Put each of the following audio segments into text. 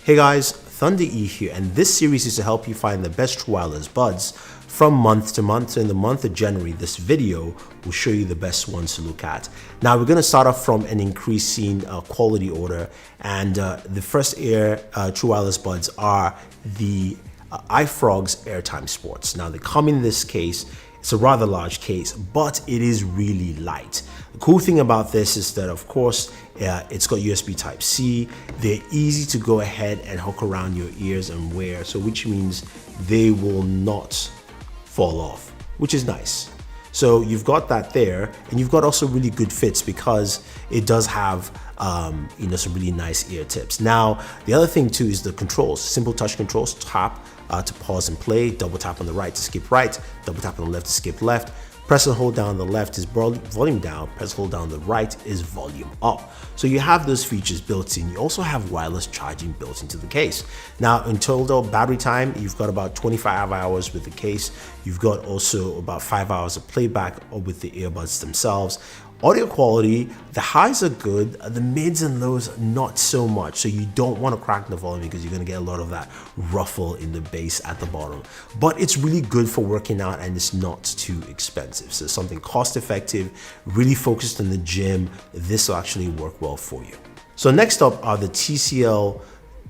Hey guys, Thunder E here, and this series is to help you find the best true wireless buds from month to month. So in the month of January, this video will show you the best ones to look at. Now we're going to start off from an increasing quality order, and the first true wireless buds are the iFrog's Airtime Sports. Now they come in this case. It's a rather large case, but it is really light. The cool thing about this is that, of course, it's got USB Type-C. They're easy to go ahead and hook around your ears and wear, so which means they will not fall off, which is nice. So you've got that there, and you've got also really good fits because it does have some really nice ear tips. Now the other thing too is the controls, simple touch controls. Tap to pause and play, double tap on the right to skip right, double tap on the left to skip left. Press and hold down on the left is volume down, press and hold down on the right is volume up. So you have those features built in. You also have wireless charging built into the case. Now in total battery time, you've got about 25 hours with the case. You've got also about 5 hours of playback with the earbuds themselves. Audio quality, the highs are good, the mids and lows not so much, so you don't want to crack the volume because you're going to get a lot of that ruffle in the bass at the bottom. But it's really good for working out, and it's not too expensive. So something cost effective, really focused on the gym, this will actually work well for you. So next up are the TCL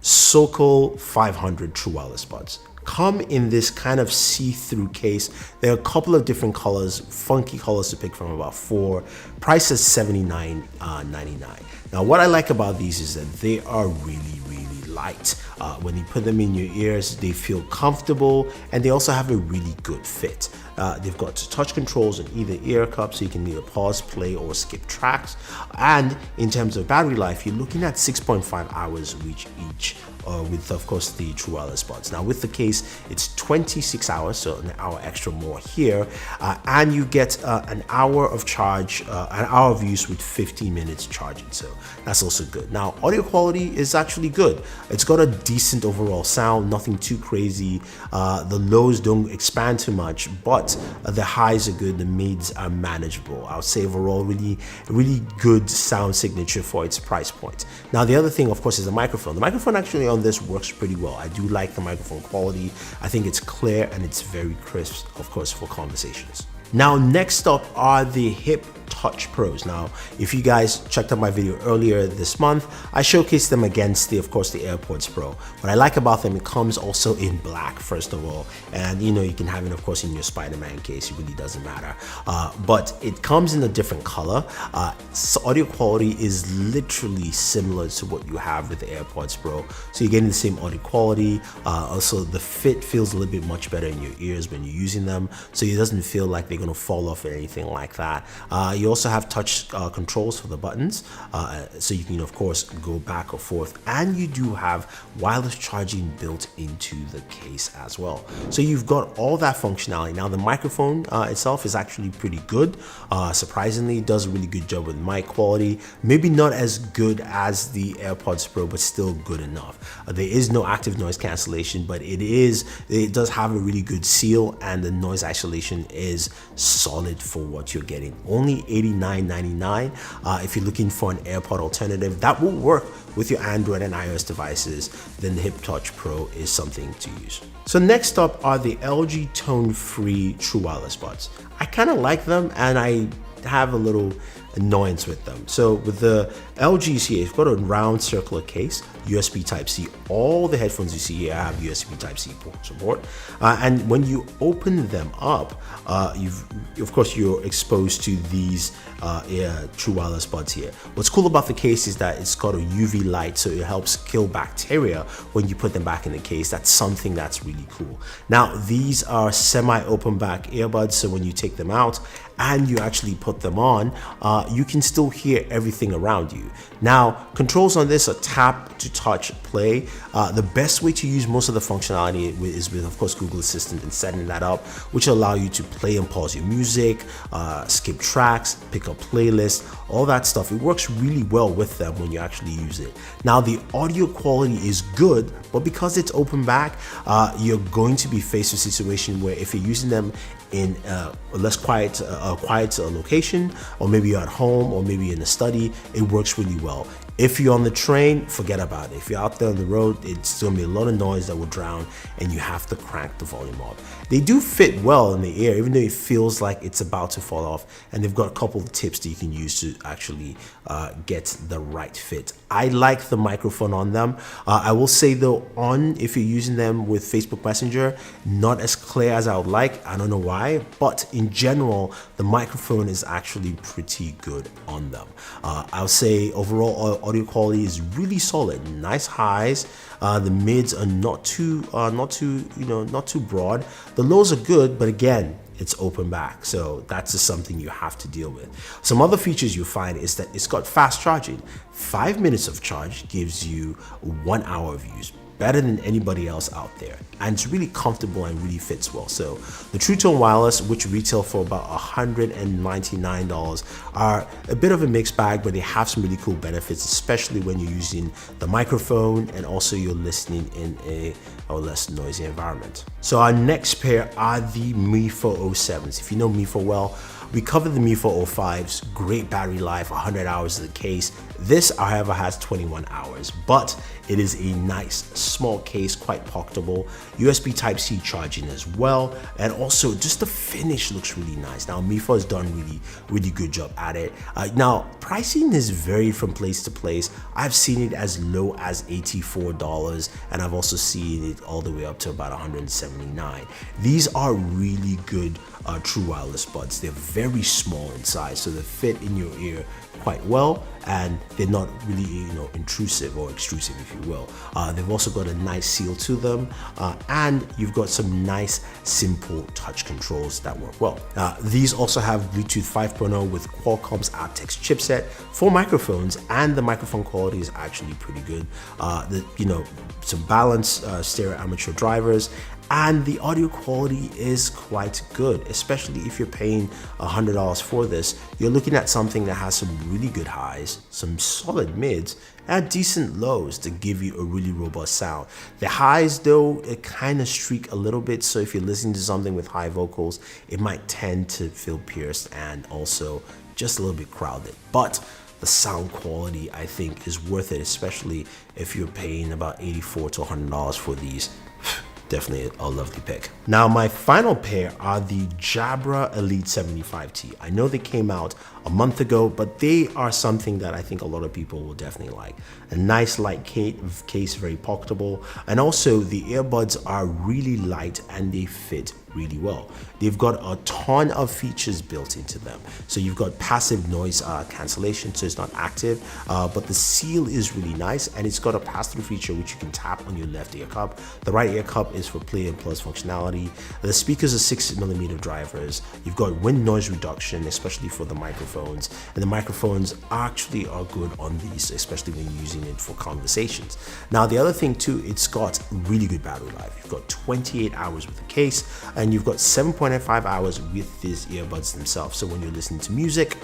Sokol 500 true wireless buds. Come in this kind of see-through case. There are a couple of different colors, funky colors to pick from, about 4. Price is $79.99. Now what I like about these is that they are really light. When you put them in your ears, they feel comfortable, and they also have a really good fit. They've got touch controls on either ear cup, so you can either pause, play, or skip tracks. And in terms of battery life, you're looking at 6.5 hours each. With, of course, the true wireless buds. Now with the case, it's 26 hours, so an hour extra more here, and you get an hour of charge, an hour of use with 15 minutes charging, so that's also good. Now audio quality is actually good. It's got a decent overall sound, nothing too crazy. The lows don't expand too much, but the highs are good, the mids are manageable. I would say overall really good sound signature for its price point. Now the other thing, of course, is the microphone. The microphone actually on this works pretty well. I do like the microphone quality. I think it's clear and it's very crisp, of course, for conversations. Now next up are the Hip Touch Pros. Now if you guys checked out my video earlier this month, I showcased them against the AirPods Pro. What I like about them, it comes also in black, first of all, and you can have it, of course, in your Spider-Man case. It really doesn't matter, but it comes in a different color. So audio quality is literally similar to what you have with the AirPods Pro, so you're getting the same audio quality. Also the fit feels a little bit much better in your ears when you're using them, so it doesn't feel like they're going to fall off or anything like that. You also have touch controls for the buttons, so you can, of course, go back or forth, and you do have wireless charging built into the case as well. So you've got all that functionality. Now the microphone itself is actually pretty good. Surprisingly, it does a really good job with mic quality. Maybe not as good as the AirPods Pro, but still good enough. There is no active noise cancellation, but it does have a really good seal, and the noise isolation is solid for what you're getting. Only $89.99. If you're looking for an AirPod alternative that will work with your Android and iOS devices, then the Hip Touch Pro is something to use. So next up are the LG tone-free true wireless buds. I kind of like them, and I have a little annoyance with them. So with the LGs here, you've got a round circular case, USB Type-C. All the headphones you see here have USB Type-C support, and when you open them up, of course you're exposed to these true wireless buds here. What's cool about the case is that it's got a UV light, so it helps kill bacteria when you put them back in the case. That's something that's really cool. Now these are semi-open back earbuds, so when you take them out and you actually put them on, you can still hear everything around you. Now controls on this are tap to touch, play. The best way to use most of the functionality is with, of course, Google Assistant and setting that up, which will allow you to play and pause your music, skip tracks, pick up playlists, all that stuff. It works really well with them when you actually use it. Now the audio quality is good, but because it's open back, you're going to be faced with a situation where if you're using them in a less quiet location, or maybe you're at home, or maybe in a study, it works really well. If you're on the train, forget about it. If you're out there on the road, it's gonna be a lot of noise that will drown and you have to crank the volume up. They do fit well in the ear, even though it feels like it's about to fall off. And they've got a couple of tips that you can use to actually get the right fit. I like the microphone on them. I will say though, if you're using them with Facebook Messenger, not as clear as I would like. I don't know why, but in general, the microphone is actually pretty good on them. I'll say overall audio quality is really solid. Nice highs. The mids are not too broad. The lows are good, but again, it's open back, so that's just something you have to deal with. Some other features you find is that it's got fast charging. 5 minutes of charge gives you 1 hour of use. Better than anybody else out there, and it's really comfortable and really fits well. So the True Tone Wireless, which retail for about $199, are a bit of a mixed bag, but they have some really cool benefits, especially when you're using the microphone and also you're listening in a less noisy environment. So our next pair are the Mi 407s. If you know Mi 4 well, we covered the Mi 405s, great battery life, 100 hours of the case. This, however, has 21 hours, but it is a nice small case, quite pocketable. USB Type-C charging as well, and also just the finish looks really nice. Now, Mi 4 has done really good job at it. Now, pricing is varied from place to place. I've seen it as low as $84, and I've also seen it all the way up to about $179. These are really good true wireless buds. They're very small in size, so they fit in your ear quite well, and they're not really intrusive or extrusive, if you will. They've also got a nice seal to them, and you've got some nice simple touch controls that work well. These also have Bluetooth 5.0 with Qualcomm's aptX chipset for microphones, and the microphone quality is actually pretty good. Some balanced stereo amateur drivers, and the audio quality is quite good, especially if you're paying $100 for this. You're looking at something that has some really good highs, some solid mids, and decent lows to give you a really robust sound. The highs though, it kind of streak a little bit, so if you're listening to something with high vocals, it might tend to feel pierced and also just a little bit crowded. But the sound quality, I think, is worth it, especially if you're paying about $84 to $100 for these. Definitely a lovely pick. Now, my final pair are the Jabra Elite 75T. I know they came out a month ago, but they are something that I think a lot of people will definitely like. A nice light case, very pocketable, and also the earbuds are really light and they fit really well. They've got a ton of features built into them. So you've got passive noise cancellation, so it's not active, but the seal is really nice, and it's got a pass-through feature which you can tap on your left ear cup. The right ear cup is for play and plus functionality. The speakers are 6mm drivers. You've got wind noise reduction, especially for the microphones, and the microphones actually are good on these, especially when you're using it for conversations. Now, the other thing too, it's got really good battery life. You've got 28 hours with the case, and you've got 7.5 hours with these earbuds themselves. So when you're listening to music,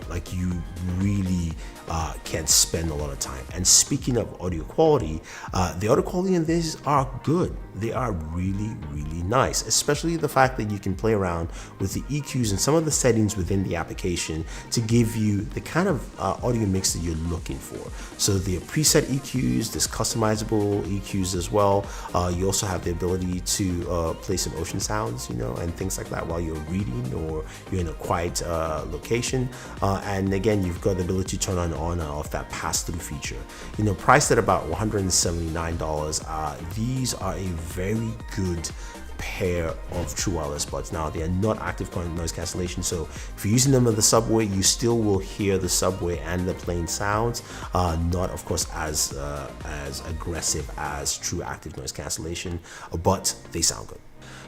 like you really can spend a lot of time. And speaking of audio quality, the audio quality in these are good. They are really nice, especially the fact that you can play around with the EQs and some of the settings within the application to give you the kind of audio mix that you're looking for. So the preset EQs, there's customizable EQs as well. You also have the ability to play some ocean sounds, and things like that while you're reading or you're in a quiet location. And again, you've got the ability to turn on and off that pass-through feature. Priced at about $179, these are a very good pair of true wireless buds. Now, they are not active noise cancellation, so if you're using them in the subway, you still will hear the subway and the plane sounds. Not, of course, as aggressive as true active noise cancellation, but they sound good.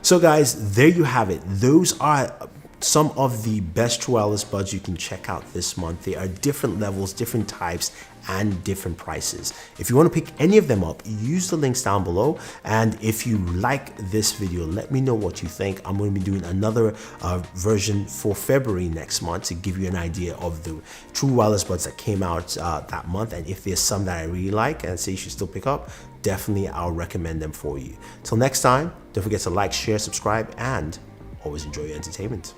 So guys, there you have it. Those are some of the best true wireless buds you can check out this month. They are different levels, different types, and different prices. If you want to pick any of them up, use the links down below. And if you like this video, let me know what you think. I'm going to be doing another version for February next month to give you an idea of the true wireless buds that came out that month. And if there's some that I really like and say you should still pick up, definitely I'll recommend them for you. Till next time, don't forget to like, share, subscribe, and always enjoy your entertainment.